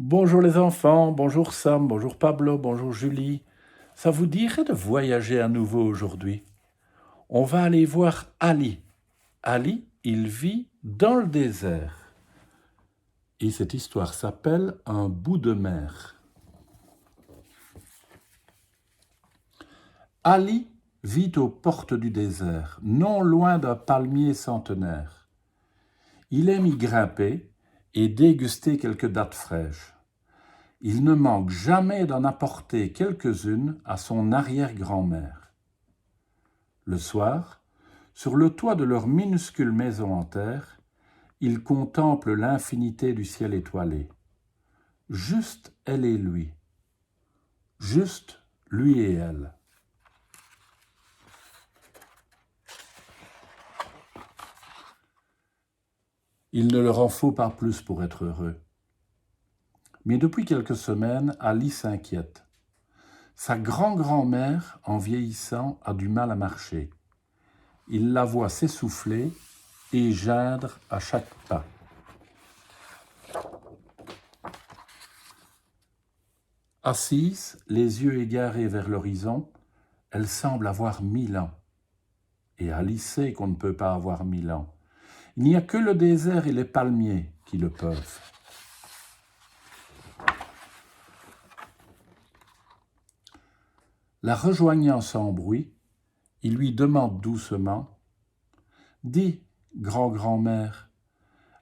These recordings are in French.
Bonjour les enfants, bonjour Sam, bonjour Pablo, bonjour Julie. Ça vous dirait de voyager à nouveau aujourd'hui? On va aller voir Ali. Ali, il vit dans le désert. Et cette histoire s'appelle Un bout de mer. Ali vit aux portes du désert, non loin d'un palmier centenaire. Il aime y grimper et déguster quelques dattes fraîches. Il ne manque jamais d'en apporter quelques-unes à son arrière-grand-mère. Le soir, sur le toit de leur minuscule maison en terre, il contemple l'infinité du ciel étoilé. Juste elle et lui. Juste lui et elle. Il ne leur en faut pas plus pour être heureux. Mais depuis quelques semaines, Ali s'inquiète. Sa grand-grand-mère, en vieillissant, a du mal à marcher. Il la voit s'essouffler et geindre à chaque pas. Assise, les yeux égarés vers l'horizon, elle semble avoir 1000 ans. Et Ali sait qu'on ne peut pas avoir 1000 ans. Il n'y a que le désert et les palmiers qui le peuvent. La rejoignant sans bruit, il lui demande doucement « Dis, grand-grand-mère,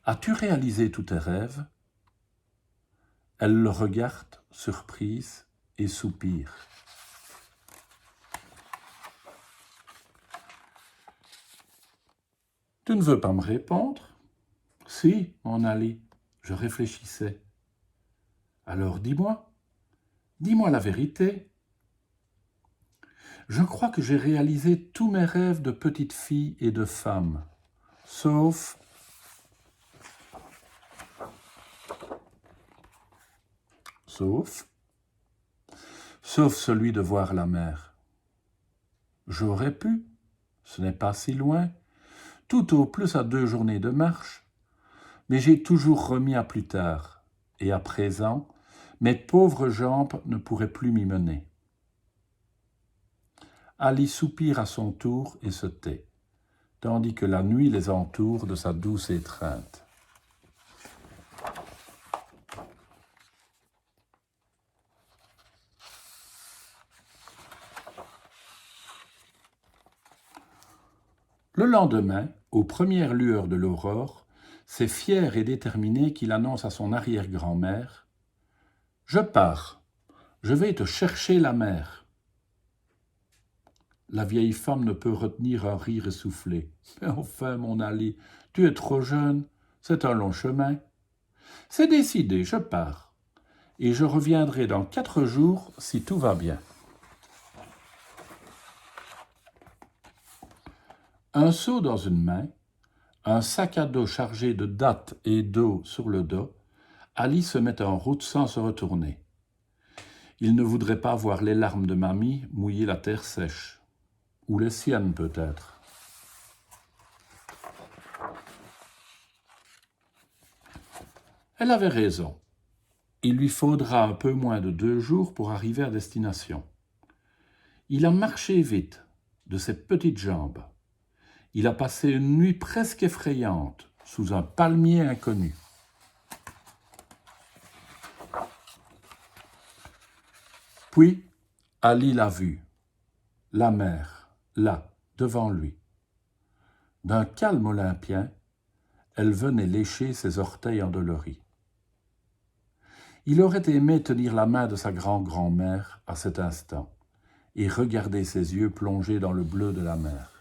as-tu réalisé tous tes rêves ?» Elle le regarde, surprise, et soupire. « Tu ne veux pas me répondre ?»« Si, mon Ali, je réfléchissais. »« Alors dis-moi la vérité. » Je crois que j'ai réalisé tous mes rêves de petite fille et de femme, sauf celui de voir la mer. J'aurais pu, ce n'est pas si loin, tout au plus à 2 journées de marche, mais j'ai toujours remis à plus tard, et à présent, mes pauvres jambes ne pourraient plus m'y mener. Ali soupire à son tour et se tait, tandis que la nuit les entoure de sa douce étreinte. Le lendemain, aux premières lueurs de l'aurore, c'est fier et déterminé qu'il annonce à son arrière-grand-mère « Je pars, je vais te chercher la mer. » La vieille femme ne peut retenir un rire essoufflé. « Mais enfin, mon Ali, tu es trop jeune, c'est un long chemin. »« C'est décidé, je pars, et je reviendrai dans 4 jours si tout va bien. » Un seau dans une main, un sac à dos chargé de dattes et d'eau sur le dos, Ali se met en route sans se retourner. Il ne voudrait pas voir les larmes de mamie mouiller la terre sèche. Ou les siennes peut-être. Elle avait raison. Il lui faudra un peu moins de 2 jours pour arriver à destination. Il a marché vite, de ses petites jambes. Il a passé une nuit presque effrayante, sous un palmier inconnu. Puis, Ali l'a vue, la mer, là, devant lui. D'un calme olympien, elle venait lécher ses orteils endoloris. Il aurait aimé tenir la main de sa grand-grand-mère à cet instant et regarder ses yeux plongés dans le bleu de la mer.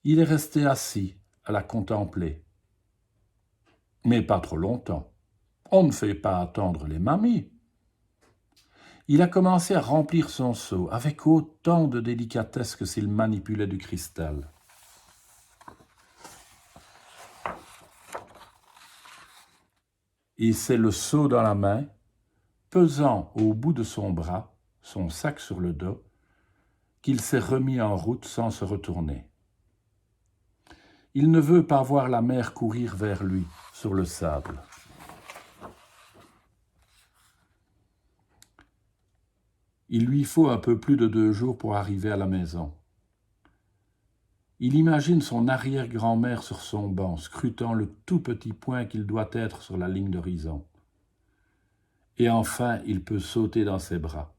Il est resté assis à la contempler. Mais pas trop longtemps. On ne fait pas attendre les mamies. Il a commencé à remplir son seau avec autant de délicatesse que s'il manipulait du cristal. Et c'est le seau dans la main, pesant au bout de son bras, son sac sur le dos, qu'il s'est remis en route sans se retourner. Il ne veut pas voir la mer courir vers lui sur le sable. Il lui faut un peu plus de 2 jours pour arriver à la maison. Il imagine son arrière-grand-mère sur son banc, scrutant le tout petit point qu'il doit être sur la ligne d'horizon. Et enfin, il peut sauter dans ses bras.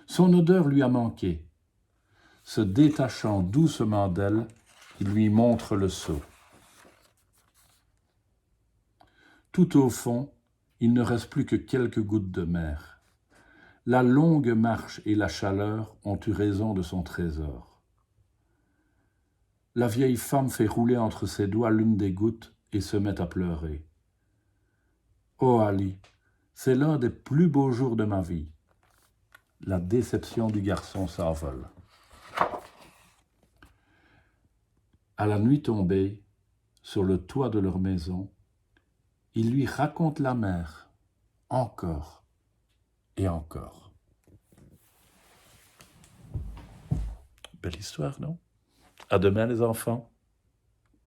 Son odeur lui a manqué. Se détachant doucement d'elle, il lui montre le seau. Tout au fond, il ne reste plus que quelques gouttes de mer. La longue marche et la chaleur ont eu raison de son trésor. La vieille femme fait rouler entre ses doigts l'une des gouttes et se met à pleurer. « Oh Ali, c'est l'un des plus beaux jours de ma vie. » La déception du garçon s'envole. À la nuit tombée, sur le toit de leur maison, il lui raconte la mer, encore et encore. Belle histoire, non? À demain les enfants.